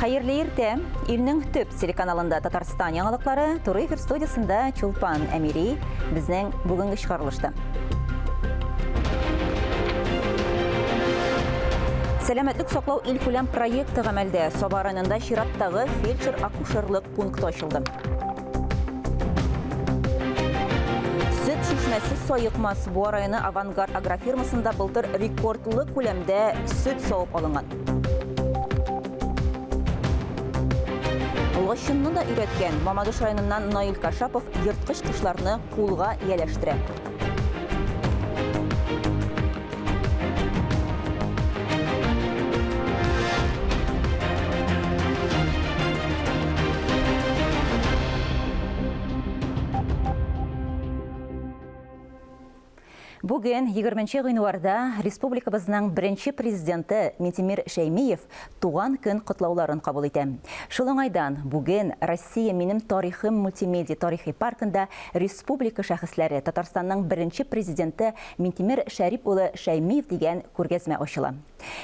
Hayırlı irte, ilning tüp telekanalında Tatarstan yanılıkları Turu Efir Studiyasında Çulpan Emiri bizning bugungi çıkarılıştı. Selametlik soqlaw ilk ulan proyekti amalda Soba rayonunda Şiratdagi felçer-akушерлык punkti açıldı. Süt şişmesi soyuqması bu rayonu Avangard agrofirmasında былтыр rekordlı ko'lamda süt soğup alıngan. Loşinni da üretken Mamaduş rayonundan Nail Kaşapov yırtqıç kuşlarını kulga yerleştire. Bugün 20 январда республикабызның birinchi президенті Ментимир Шәймиев туган көн котлауларын кабул итә. Шул уңайдан бүген Россия минем тарихым мультимедия тарихи паркында республика шәхесләре Татарстанның birinchi президенты Ментимир Шәрип улы Шәймиев дигән күргәзмә ачыла.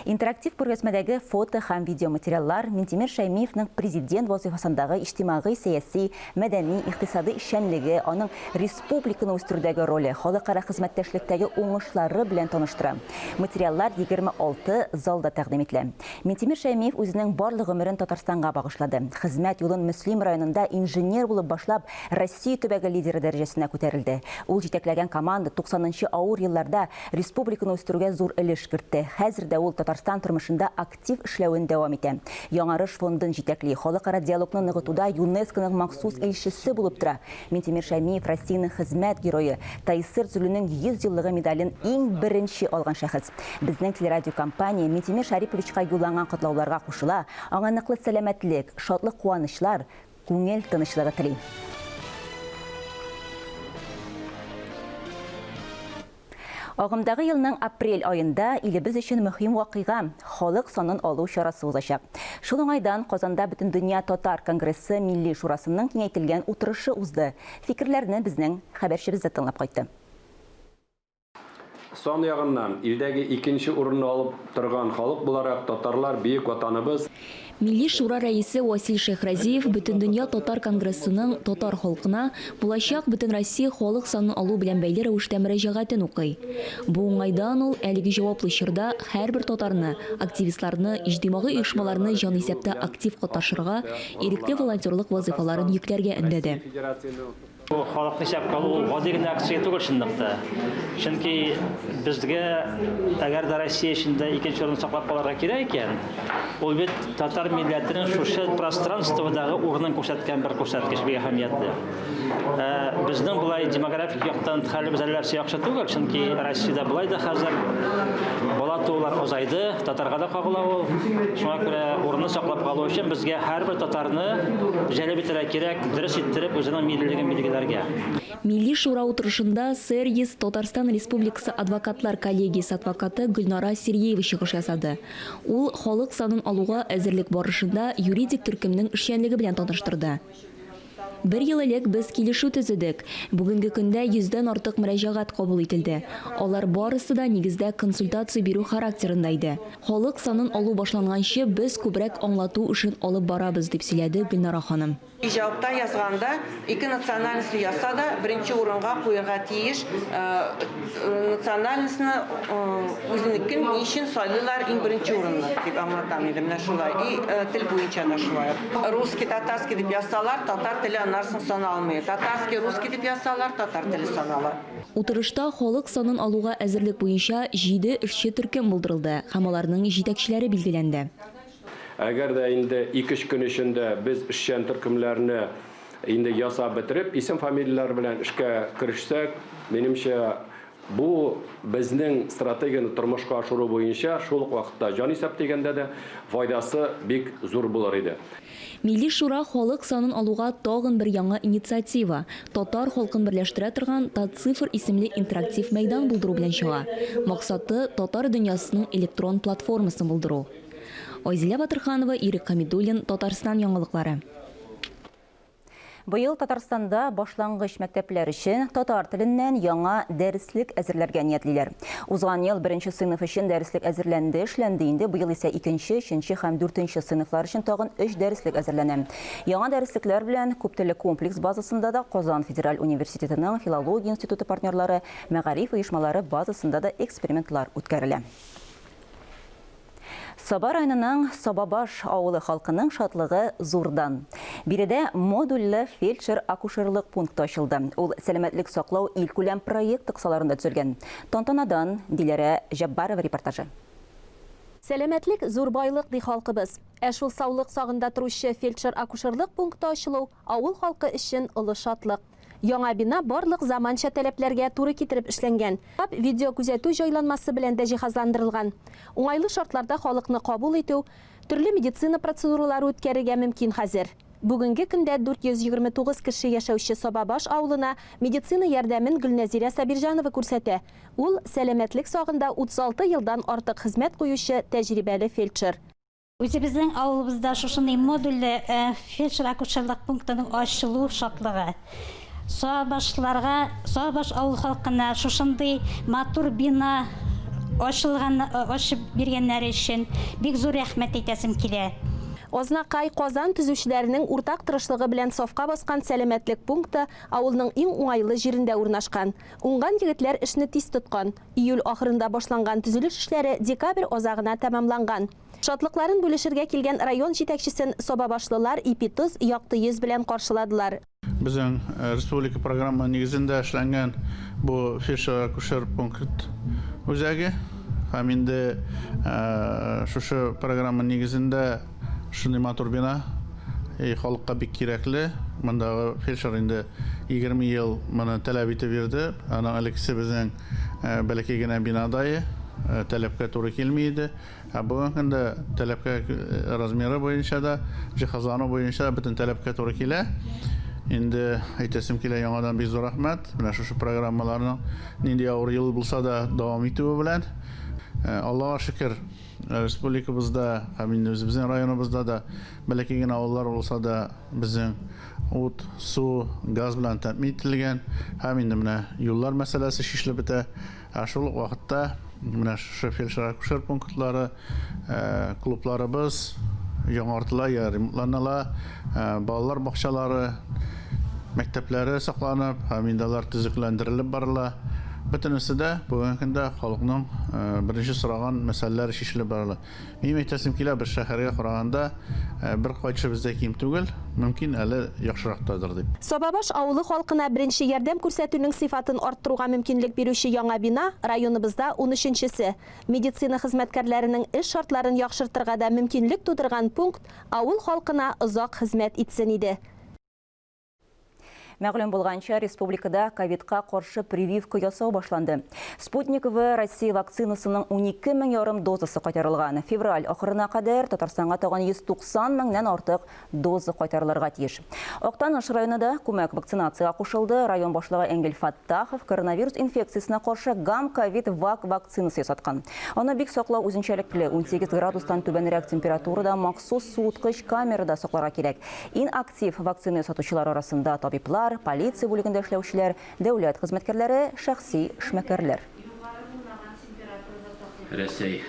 Интерактив күргәзмәдәге фото һәм видеоматериаллар Ментимир Шәймиевның президент вазифасындагы иҗтимагый, сәяси, мәдәни, икътисади эшчәнлеге, аның республиканы үстерүдәге роле, халыкара хезмәттәшлектәге уңышлары белән таныштыра. Материаллар 26 залда тәкъдим ителә. Ментимир Шәймиев үзенең барлык гомерен Татарстанга багышлады. Хезмәт юлын Мөслим районында инженер булып башлап, Россия төбәге лидеры дәрәҗәсенә күтәрелде. Ул җитәкләгән команда 90нчы авыр елларда республиканы үстерүгә зур өлеш кертте. Хәзердә ул Татарстан тормышында актив эшләвен дәвам итә. Яңарыш фондын җитәкли, халыкара диалогны ныгытуда ЮНЕСКОның махсус илчесе булып тора. Ментимир Шәймиев Россиянең хезмәт герое, Тайсыр Зүлүнең 100 еллыгы медален иң беренче алган шәхес. Безнең телерадио компания Ментимир Шәриповичка юлланган котлауларга кушыла, аңа ныклы сәламәтлек, шатлык, куанычлар, күңел тынычлыгы тели. Агымдагы елның апрель айында илебез өчен мөһим вакыйга халык санын алу чарасы узачак. Шул уңайдан Казанда Бөтен дөнья татар конгрессы милли шурасының киңәйтелгән утырышы узды. Фикерләрне безнең хәбәрчебез тыңлап кайтты. Сан ягыннан илдәге икенче урынны алып торган халык буларак татарлар бөек ватаныбыз. Милли шура рәисе Васил Шехразиев Бөтен дөнья татар конгрессының татар халкына булачак Бөтен Россия халык санын алу белән бәйле рәвештә мөрәҗәгатен укый. Бу уңайдан ул әлеге җаваплы чорда һәрбер татарны, активистларны, иҗтимагый оешмаларны җан исәптә актив катнашырга, ирекле волонтерлык вазифаларын йөкләргә өндәде. Халыкны шәпкә алу гади генә акция түгел шундыктыр. Чөнки безгә әгәр дә Россия эчендә икенче урынны саклап калырга кирәк икән, ул бит татар милләтенең шушы пространстводагы урынын күрсәткән бер күрсәткеч бик әһәмиятле. Безнең булай демографик яктан хәлебез әлләрсә яхшы түгел, чөнки Россиядә булай да хәзер бала туулар азайды, татарга да кагыла ул. Шуңа күрә урынны саклап калу өчен безгә һәрбер татарны җәлеп итәргә кирәк, дөрес иттереп үзенең миллилеген билгеләргә. Милли шура утырышында СРЕС Татарстан Республикасы адвокатлар коллегиясе адвокаты Гөлнара Сергеева чыгыш ясады. Ул халык санын алуга әзерлек барышында юридик төркемнең эшчәнлеге белән таныштырды. Бер ел элек без килешү төзедек. Бүгенге көндә 100дән артык мөрәҗәгать кабул ителде. Алар барысы да нигездә консультация бирү характерында иде. Халык санын алу башланганчы без күбрәк аңлату эшен алып барабыз дип сөйләде Гөлнара ханым. Ижаупта язганда ике национальность яса да беренче урынга куярга тиеш. Национальностьны үзенекен ничен сайлыйлар иң беренче урынны дип аңлатам инде менә шулай. И тел буенча да шулай. Русский, татарский дип ясалар, татар теле анарсын саналмый. Татарский, русский дип ясалар, татар теле санала. Утырышта халык санын алуга әзерлек буенча 7 эшче төркем булдырылды һәм аларның җитәкчеләре билгеләнде. Әгәр дә инде 2 көн эчендә без эшчән төркемләрне инде ясап бетереп, исем фамилиялар белән эшкә керешсәк, минемчә бу безнең стратегияны тормышка ашыру буенча шул ук вакытта җан исәп дигәндә дә файдасы бик зур булыр иде. Милли шура халык санын алуга тагын бер яңа инициатива. Татар халкын берләштерә торган Татцифр исемле интерактив мәйдан булдыру белән чыга. Максаты татар дөньясының электрон платформасын булдыру. Айзилә Батырханова, Ирек Хамидуллин, Татарстан яңалыклары. Быйыл Татарстанда башлангыч мәктәпләр өчен татар теленнән яңа дәреслек әзерләргә ниятлиләр. Узган ел 1нче сыйныф өчен дәреслек әзерләнде, эшләнде инде. Быйыл исә 2нче, 3нче һәм 4нче сыйныфлар өчен тагын 3 дәреслек әзерләнә. Яңа дәреслекләр белән күптелле комплекс базасында да Казан Федераль университетының филология институты партнерлары, мәгариф оешмалары базасында да экспериментлар үткәрелә. Саба районының Сабабаш авылы халкының шатлыгы зурдан. Биредә модульлы фельдшер-акушерлык пункты ачылды. Ул сәламәтлек саклау илкүләм проект тыксаларында төзелгән. Тантанадан Диләрә Җаббарова репортажы. Сәламәтлек зур байлык ди халкыбыз. Шул саулык сагында торучы фельдшер-акушерлык пункты ачылу авыл халкы өчен олы шатлык. Яңа бина барлык заманча таләпләргә туры китереп эшләнгән. Видео күзәтү җайланмасы белән дә җиһазландырылган. Уңайлы шартларда халыкны кабул итү, төрле медицина процедуралары үткәрергә мөмкин хәзер. Бүгенге көндә 429 кеше яшәүче Сабабаш авылына медицина ярдәмен Гөлнәзирә Сабирҗанова күрсәтә. Ул сәламәтлек сагында 36 елдан артык хезмәт куючы тәҗрибәле фельдшер. Үзебезнең авылыбызда шушындай модульле фельдшер-акушерлык пунктының ачылу шатлыгы. Сабаш авыл халкына шушындай матур бина ачып биргәннәре өчен бик зур рәхмәт әйтәсем килә. Ознакай Казан төзүчеләренең уртак тырышлыгы белән сафка баскан сәламәтлек пункты авылның иң уңайлы җирендә урнашкан. Уңган егетләр эшне тиз тоткан. Июль ахырында башланган төзелеш эшләре декабрь азагына тәмамланган. Шатлыкларын бүлешергә килгән район җитәкчесен Сабабашлылар ипитыз якты йөз белән каршыладылар. Безнең республика программа нигезендә эшләнгән бу фельдшер-акушер пункт үзәге һәм инде шушы программа нигезендә шундый матур бина халыкка бик кирәкле. Мондагы фельдшер инде 20 ел моны таләп итеп бирде. Аның элексе безнең бәләкәй генә бинадайы таләпкә туры килми иде. Бүгенге көндә таләпкә размеры буенча да, җиһазлану буенча бөтен таләпкә туры килә. Инде әйтәсем килә яңадан бик зур рәхмәт. Менә шушы программаларның нинди авыр ел булса да дәвам итүе белән Аллаһка шөкер, республикабызда һәм инде безнең районыбызда да бәләкәй генә авыллар булса да безнең ут, су, газ белән тәэмин ителгән һәм инде менә юллар мәсьәләсе шишлеп бетә. Шул вакытта менә шушы фельдшер-акушер пунктлары, клубларыбыз яңартыла, ремонтланыла, балалар бакчалары, мәктәпләре сакланып, һәм инде алар төзекләндерелеп барыла. Бөтенесе дә бүгенге көндә халыкның беренче сораган мәсьәләләре шишелеп барыла. Мин әйтәсем килә, бер шәһәргә караганда бер кайчы бездә ким түгел, мөмкин әле яхшырактадыр дип. Сабабаш авылы халкына беренче ярдәм күрсәтүнең сыйфатын арттыруга мөмкинлек бирүче яңа бина районыбызда 13-нчесе. Медицина хезмәткәрләренең эш шартларын яхшыртырга да мөмкинлек тудырган пункт авыл халкына озак хезмәт итсен иде. Мәгълүм булганча, республикада ковидка каршы прививка ясау башланды. Спутник В Россия вакцинасының 12,5 дозасы кайтарылган. Февраль ахырына кадәр Татарстанга тагын 190 меңнән артык доза кайтарылырга тиеш. Актаныш районында күмәк вакцинацияга кушылды. Район башлыгы Энгел Фаттахов коронавирус инфекциясына каршы гам-ковид вакцинасы ясаткан. Аны бик саклау үзенчәлекле 18 градустан түбәнрәк температурада махсус суыткыч камерада сакларга кирәк. Иң актив вакцина ясаучылар арасында табиблар, полиция бүлегендә эшләүчеләр, дәүләт хезмәткәрләре, шәхси эшмәкәрләр. Рәсәй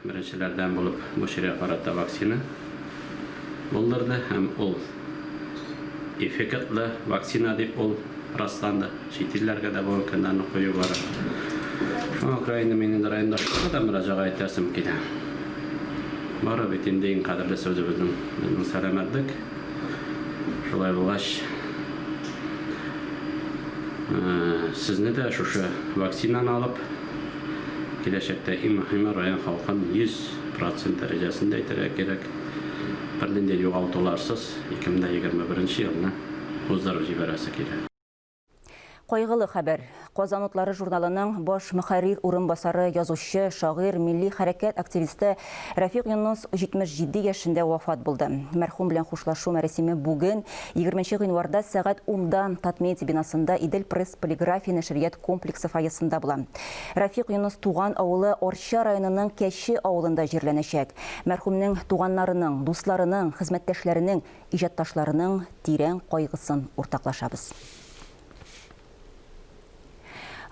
беренчеләрдән булып бу шәрә карата вакцина булдырды һәм ул эффектлы вакцина дип ул расланды. Шәһәрләргә дә бу көннәрне кую бара. Шуңа Украина минем районда да мөрәҗәгать итәсем килә. Бары бит инде иң кадерле сүзебезнең сәламәтлек. Шулай булгач Сезне дә шушы вакцинаны алып, киләчәктә иң мөһим район халкын 100% дәрәҗәсендә итәргә кирәк. Бернинди югалтуларсыз 2021 елны уздырып җибәрәсе кирәк. Кайгылы хәбәр. Казан утлары журналының баш мөхәррир урынбасары, язучы, шагыйрь, милли хәрәкәт активисты Рафиқ Юнус 77 яшендә вафат булды. Мәрхүм белән хушлашу мәрәсиме бүген 20 гыйнварда сәгать 10-дан Татмедиа бинасында Идел пресс полиграфия нәшрият комплексы фойесында була. Рафиқ Юнус туган авылы Орча районының Кәши авылында җирләнәчәк. Мәрхүмнең туганнарының, дусларының, хезмәттәшләренең, иҗатташларының тирән кайгысын уртаклашабыз.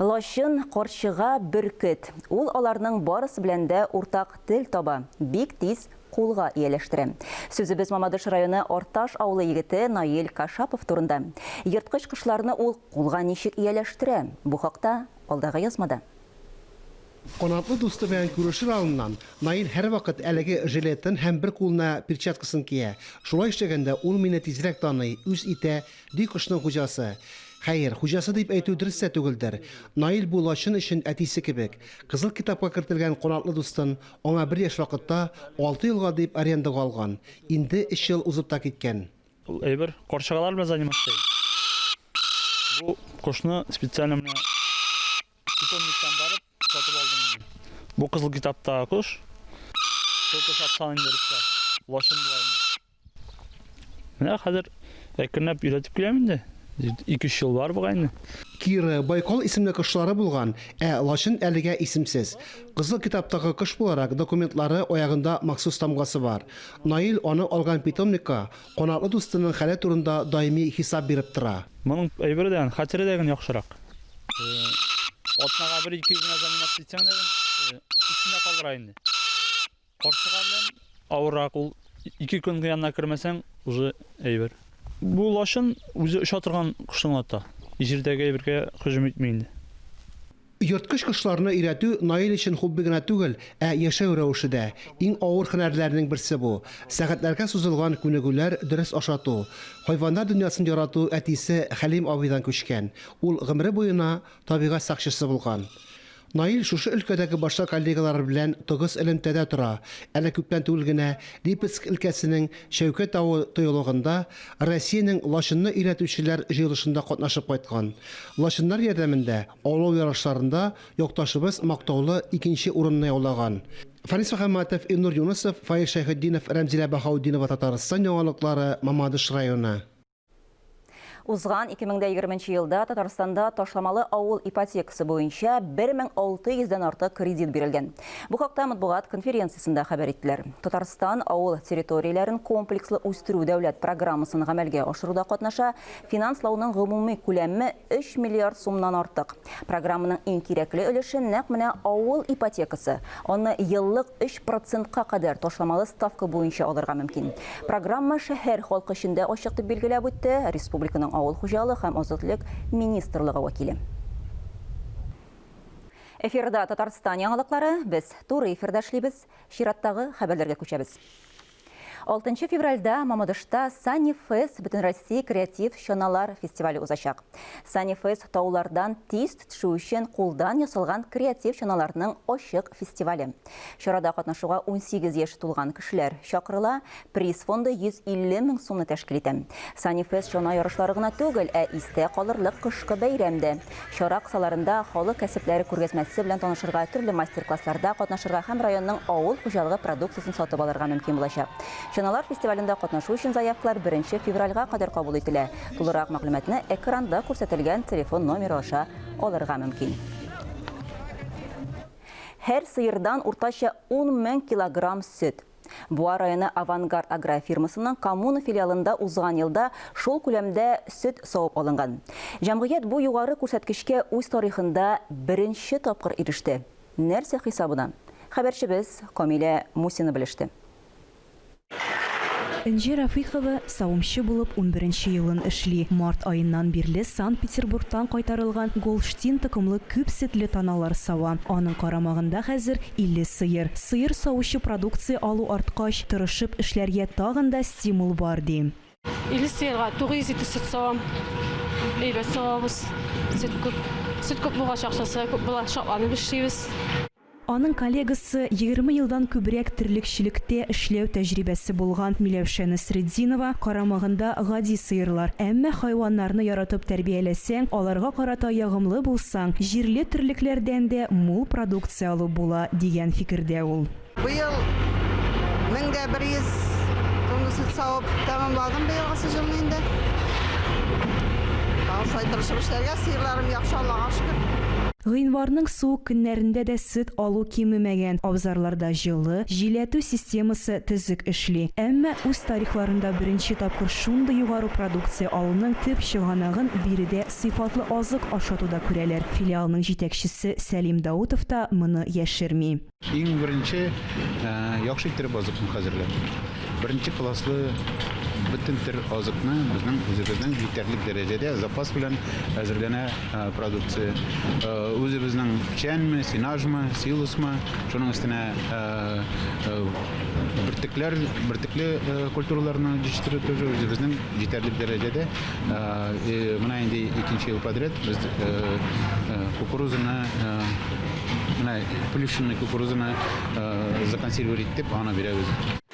Лашын Карчыга Бөркет. Ул аларның барысы белән дә уртак тел таба, бик тиз кулга ияләштерә. Сүзебез Мамадыш районы Орташ авылы егете Наил Кашапов турында. Йырткыч кошларны ул кулга ничек ияләштерә? Бу хакта алдагы язмада. Канатлы дусты белән күрешер алыннан Наил һәр вакыт әлеге жилеттен һәм бер кулына перчаткасын кия. Шулай эшләгәндә ул мине тизрәк таный, үз итә, ди кошның хуҗасы. Хәер, хуҗасы дип әйтү дөрес түгелдер. Наил бу лашын өчен әтисе кебек. Кызыл китапка кертелгән канатлы дустын аңа 1 яшь вакытта 6 елга дип арендага алган. Инде 3 ел узып та киткән. Ул әйбер карчыгалар белән заниматься. Бу кошны специально менә питомниктан барып сатып алдым. Бу кызыл китапта кош. Только сатсаң инде лашын булган. Менә хәзер әкренләп өйрәтеп киләм инде. 2 ел бар бугайны. Кира Байкал исемле кошлары булган, лашын әлегә исемсез. Кызыл китаптагы кош буларак документлары аягында махсус тамгасы бар. Наил аны алган питомникка канатлы дустының хәле турында даими хисап биреп тора. Моның әйбердән хәтердәген яхшырак. Атнага 1-2 генә заниматься итсәң дә исендә калдыра инде. Карчыга белән авырак ул 2 көн янына кермәсәң уже әйбер. Бу лашын үзе оша торган кошның ата. Җирдәге әйбергә һөҗүм итми инде. Йырткыч кошларны өйрәтү Наил өчен хобби гына түгел, яшәү рәвеше дә. Иң авыр һөнәрләрнең берсе бу. Сәгатьләргә сузылган күнегүләр, дөрес ашату. Хайваннар дөньясын ярату әтисе Хәлим абыйдан күчкән. Ул гомере буена табигать сакчысы булган. Наил шушы өлкәдәге башка коллегалары белән тыгыз элемтәдә тора. Әле күптән түгел генә Липецк өлкәсенең Шәүкәт авы тыюлыгында Россиянең лашынны өйрәтүчеләр җыелышында катнашып кайткан. Лашыннар ярдәмендә аулау ярышларында якташыбыз мактаулы 2нче урынны яулаган. Фарис Мөхәммәтов, Илнур Юнусов, Фаил Шәйхетдинов, Рәмзилә Баһауддинова, Татарстан яңалыклары, Мамадыш районы. Узган 2020 елда Татарстанда ташламалы авыл ипотекасы буенча 1600-дән артык кредит бирелгән. Бу хакта матбугат конференциясендә хәбәр иттеләр. Татарстан авыл территорияләрен комплекслы үстерү дәүләт программасын гамәлгә ашыруда катнаша, финанслауның гомуми күләме 3 миллиард сумнан артык. Программаның иң кирәкле өлеше нәкъ менә авыл ипотекасы. Аны еллык 3%-ка кадәр ташламалы ставка буенча алырга мөмкин. Программа шәһәр халкы өчен дә ачык дип билгеләп үтте республиканың авыл хуҗалыгы һәм азатлык министрлыгы вәкиле. Эфирда Татарстан яңалыклары, без туры эфирдә эшлибез, чираттагы хәбәрләргә күчәбез. 6 февральда Мамадышта Sunny Fest Бөтен Россия креатив чаналар фестивале узачак. Sunny Fest таулардан тиз төшү өчен кулдан ясалган креатив чаналарның ачык фестивале. Чарада катнашуга 18 яшь тулган кешеләр чакырыла, приз фонды 150 мең сумны тәшкил итә. Sunny Fest чана ярышлары гына түгел, истә калырлык кышкы бәйрәмдә. Чара кысаларында халык кәсепләре күргәзмәсе белән танышырга, төрле мастер-классларда катнашырга һәм районның авыл хуҗалыгы продукциясын сатып алырга мөмкин булачак. Чаналар фестивалендә катнашу өчен заявкалар 1 февральгә кадәр кабул ителә. Тулырак мәгълүматны экранда күрсәтелгән телефон номеры аша алырга мөмкин. Һәр сыердан уртача 10 мең килограмм сөт. Буа районы Авангард агрофирмасының коммуна филиалында узган елда шул күләмдә сөт савып алынган. Җәмгыять бу югары күрсәткечкә үз тарихында 1нче тапкыр иреште. Нәрсә хисабына? Хәбәрчебез Камилә Мусина белеште. Энҗе Рафихова савымчы булып 11нче елын эшли. Март айыннан бирле Санкт-Петербургтан кайтарылган Голштин токымлы күп сөтле таналар сава. Аның карамагында хәзер 50 сыер. Сыер савучы продукция алу арткач, тырышып эшләргә тагын да стимул бар ди. 50 сыерга 900 итеп сөт савам. Әйбәт савабыз. Сөт күп булгач акчасы күп була, шатланып эшлибез. Аның коллегасы 20 елдан күбрәк терлекчелектә эшләү тәҗрибәсе булган Миләүшә Насретдинова карамагында гади сыерлар, әмма хайваннарны яратып тәрбияләсәң, аларга карата ягымлы булсаң, җирле терлекләрдән дә мул продукция алу була дигән фикердә ул. Быел 1100 тонна сөт савып тәмамладым быелгысы жыл инде. Шулай тырышып эшләргә, сыерларым яхшы, Аллага шөкер. Гыйнварның суык көннәрендә дә сөт алу кимемәгән. Абзарларда җылы, җиләтү системасы төзек эшли. Әмма үз тарихларында беренче тапкыр шундый югары продукция алуның төп чыганагын биредә сыйфатлы азык ашатуда күрәләр. Филиалның җитәкчесе Сәлим Даутов та моны яшерми. Иң беренче яхшы иттереп азыкны хәзерләп. Беренче класслы бөтен төр азыкны безнең үзебезнең җитәрлек дәрәҗәдә запас белән әзерләнә продукция. Үзебезнең печәнме, сенажмы, силосмы, шуның өстенә бертекле культураларны җитештерү тоже үзебезнең җитәрлек дәрәҗәдә. Менә инде икенче ел подряд без кукурузаны плюшенный кукурузаны законсервировать итеп аны бирәбез.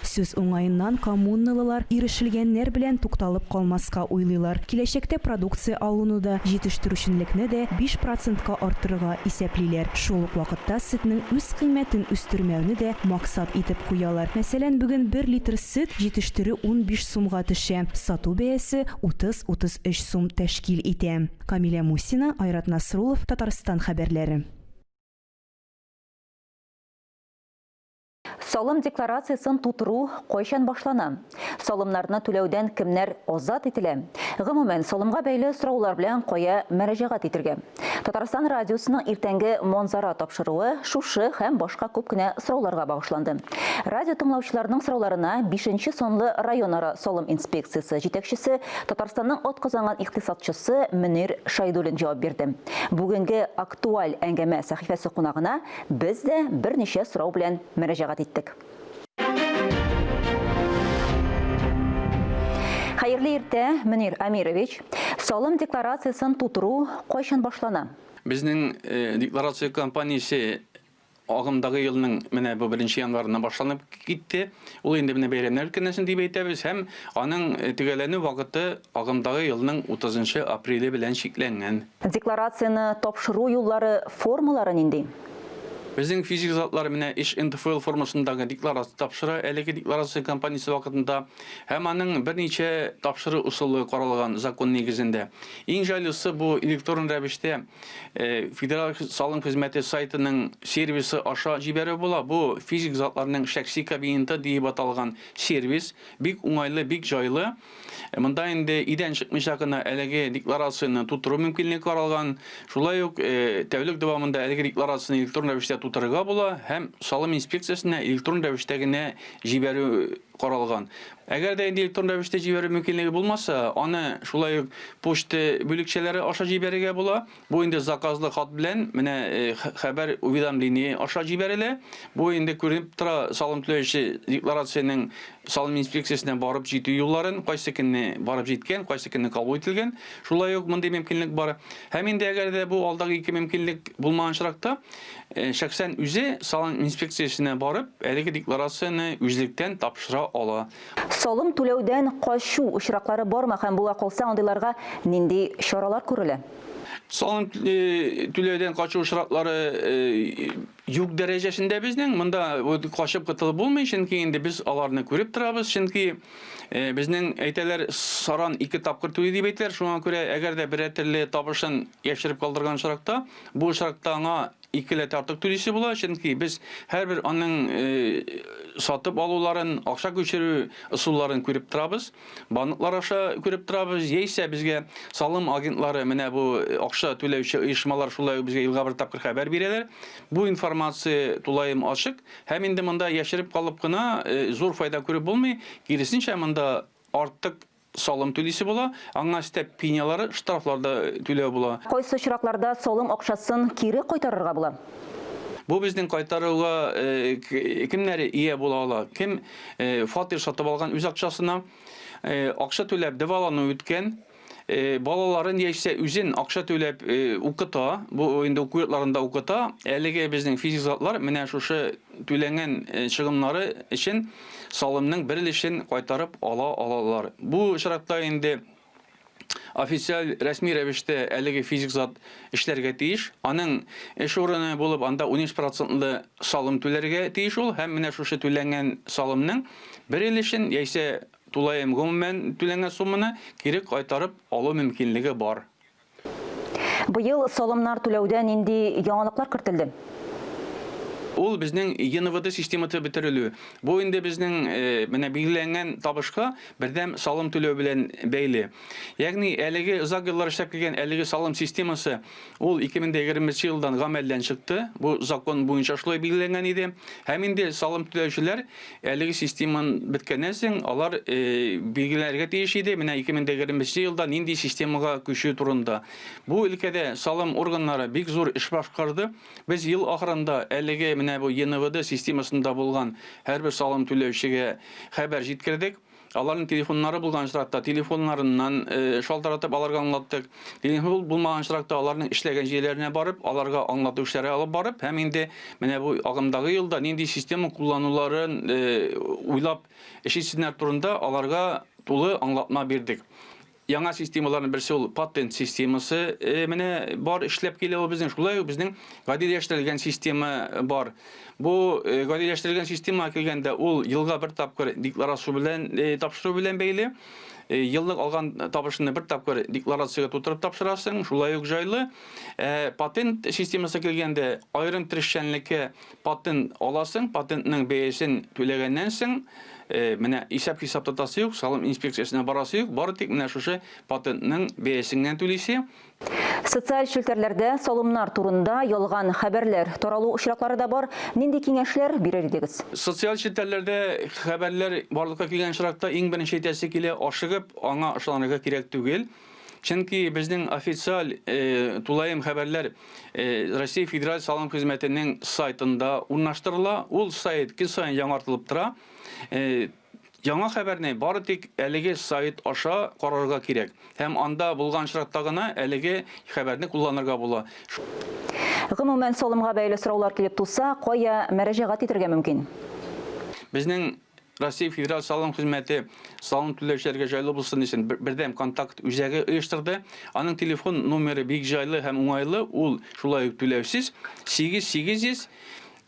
Сүз уңайыннан коммуналылар ирешелгәннәр белән тукталып калмаска уйлыйлар. Киләчәктә продукция алуны да, җитештерүчәнлекне дә 5%-ка артырырга исәплиләр. Шул ук вакытта сөтнең үз кыйммәтен үстермәүне дә максат итеп куялар. Мәсәлән, бүген 1 литр сөт җитештерү 15 сумга төшә. Сату бәясе 30-33 сум тәшкил итә. Камилә Мусина, Айрат Насрулов, Татарстан хәбәрләре. Салым декларациясын тутыру кайчан башлана? Салымнарны түләүдән кемнәр азат ителә? Гомумән, салымга бәйле сораулар белән кая мөрәҗәгать итәргә? Татарстан радиосының иртәнге манзара тапшыруы шушы һәм башка күп кенә сорауларга багышланды. Радио тыңлаучыларның сорауларына 5-нче сонлы районара салым инспекциясе җитәкчесе, Татарстанның атказанган икътисадчысы Мөнир Шайдуллин җавап бирде. Бүгенге актуаль әңгәмә сәхифәсе кунагына без дә берничә сорау белән мөрәҗәгать иттек. Хәерле иртә, Мөнир Амирович. Салым декларациясын тутыру кайчан башлана? Безнең декларация кампаниясе агымдагы елның менә бу 1 январында башланып китте. Ул инде менә бәйрәмнәр көннәсен дип әйтәбез һәм аның төгәлләнү вакыты агымдагы елның 30 апреле белән чикләнгән. Декларацияны тапшыру юллары, формалары нинди? Безнең физик затлар менә иш НТФЛ формасындагы декларация тапшыра, әлеге декларация кампаниясе вакытында һәм аның берничә тапшыру усулы каралган закон нигезендә. Иң җайлысы бу электрон рәвештә Федераль салым хезмәте сайтының сервисы аша җибәрү була. Бу физик затларның шәхси кабинеты дип аталган сервис бик уңайлы, бик җайлы. Монда инде идән чыкмыйча гына әлеге декларацияны тутыру мөмкинлеге каралган. Шулай ук тәүлек дәвамында әлеге декларацияны электрон рәвештә тутырырга була һәм салым инспекциясына электрон рәвештә генә җибәрү каралган. Әгәр дә электрон рәвештә җибәрү мөмкинлеге булмаса, аны шулай ук почта бүлекчәләре аша җибәрергә була. Бу инде заказлы хат белән менә хәбәр уведомление аша җибәрелә. Бу инде күренеп тора салым түләүче декларацияның салым инспекциясына барып җитү юлларын, кайсы көнне барып җиткән, кайсы көнне кабул ителгән. Шулай ук мондый мөмкинлек бар. Һәм инде әгәр дә бу алдагы ике мөмкинлек булмаган чиракта, шәхсән үзе салым инспекциясына барып, әлеге декларацияны үзлектән тапшыра ала. Салым түләүдән качу очраклары бармы һәм була калса андыйларга нинди чаралар күрелә? Салым түләүдән качу очраклары юк дәрәҗәсендә безнең монда качып кытылып булмый, чөнки инде без аларны күреп торабыз, чөнки безнең әйтәләр саран 2 тапкыр түли дип әйтәләр. Шуңа күрә әгәр дә бер төрле табышын яшереп калдырган чиракта, бу чиракта аңа 2 артык түлисе була, чөнки без һәрбер аның сатып алуларын, акча күчерү ысулларын күреп торабыз. Банклар аша күреп торабыз. Яисә безгә салым агентлары менә бу акча түләүче оешмалар шулай безгә елга бер тапкыр хәбәр бирәләр. Бу информация тулаем ачык. Һәм инде монда яшереп калып кына зур файда күреп булмый. Киресенчә монда артык салым түлисе була, аңа степ пенялары, штрафларда түләү була. Кайсы очракларда салым акчасын кире кайтарырга була? Бу безнең кайтаруга кемнәре ия була ала? Кем фатир сатып алган үз акчасына акча түләп дәвалану үткән, балаларын яисә үзен акча төләп укыта, бу инде уку йортларында укыта, әлеге безнең физик затлар менә шушы түләнгән чыгымнары өчен салымның бер өлешен кайтарып алалар. Бу очракта инде официаль рәсми рәвештә әлеге физик зат эшләргә тиеш. Аның эш урыны булып, анда 13% салым түләргә тиеш ул, һәм менә шушы түләнгән салымның бер өлешен яисә тулаем гомумән түләнгән сумманы кире кайтарып алу мөмкинлеге бар. Быел салымнар түләүдә нинди яңалыклар кертелде? Ул безнең ЕНВД системасы бетерелү. Бу инде безнең менә билгеләнгән табышка бердәм салым түләү белән бәйле. Ягъни әлеге озак еллар эшләп килгән әлеге салым системасы ул 2020 елдан гамәлдән чыкты. Бу закон буенча шулай билгеләнгән иде. Һәм инде салым түләүчеләр әлеге системаны беткәннән соң алар билгеләргә тиеш иде. Менә 2020 елда нинди системага күчү турында. Бу өлкәдә салым органнары бик зур эш башкарды. Без ел ахырында әлеге бу ЕНВД системасында булган һәрбер салым түләүчегә хәбәр җиткердек. Аларның телефоннары булган очракта телефоннарыннан шалтыратып аларга аңлаттык. Телефон булмаган очракта аларның эшләгән җирләренә барып, аларга аңлату эшләре алып барып, һәм инде менә бу агымдагы елда нинди система куллануларын уйлап эшитсеннәр турында аларга тулы аңлатма бирдек. Яңа системаларның берсе ул патент системасы менә бар эшләп килә ул безнең. Шулай безнең гадиләштерелгән система бар. Бу гадиләштерелгән система килгәндә ул елга бер тапкыр декларация белән тапшыру белән бәйле. Еллык алган табышны бер тапкыр декларациягә тутырып тапшырасың, шулай ук җайлы. Патент системасы килгәндә аерым тырышчанлыкка патент аласың, патентның бәясен түләгәннән соң менә исәп-хисап тотасы юк, салым инспекциясына барасы юк, бары тик менә шушы патентның бәясеннән түлисе. Социаль челтәрләрдә салымнар турында ялган хәбәрләр таралу очраклары да бар. Нинди киңәшләр бирер идегез? Социаль челтәрләрдә хәбәрләр барлыкка килгән очракта иң беренче әйтәсе килә, ашыгып аңа ышанырга кирәк түгел. Чөнки безнең официаль тулаем хәбәрләр Россия Федераль салым хезмәтенең сайтында урнаштырыла. Ул сайт көн саен яңартылып тора. Яңа хәбәрне бары тик әлеге сайт аша карарга кирәк. Һәм анда булган очракта гына әлеге хәбәрне кулланырга була. Гомумән салымга бәйле сораулар килеп туса, кая мөрәҗәгать итәргә мөмкин? Безнең Россия Федераль салым хезмәте салым түләүчеләргә җайлы булсын өчен бердәм контакт үзәге оештырды. Аның телефон номеры бик җайлы һәм уңайлы. Ул шулай ук түләүсез 8800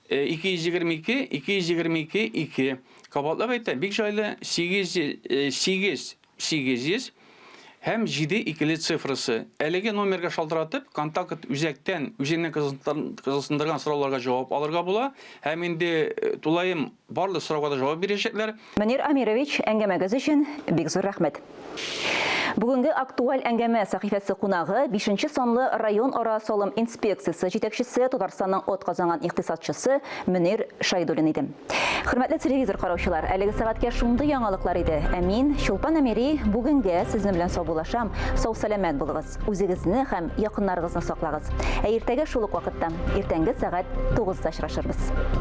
222 222 2. Кабатлап әйтәм, бик җайлы 8800 һәм 72 цифрысы. Әлеге номерга шалтыратып, контакт үзәктән үзенең кызыксындырган сорауларга җавап алырга була. Һәм инде тулаем барлык сорауга да җавап бирәчәкләр. Мөнир Амирович, әңгәмәгез өчен бик зур рәхмәт. Бүгенге актуаль әңгәмә сәхифәсе кунагы 5-нче санлы район ара салым инспекциясе җитәкчесе, Татарстанның атказанган икътисадчысы Мөнир Шайдуллин иде. Хөрмәтле телевизор караучылар, әлеге сәгатькә шундый яңалыклар иде. Мин Чулпан Әмири бүгенгә сезнең белән саубулашам. Сау-сәламәт булыгыз. Үзегезне һәм якыннарыгызны саклагыз. Иртәгә шул ук вакытта, иртәнге сәгать 9-да очрашырбыз.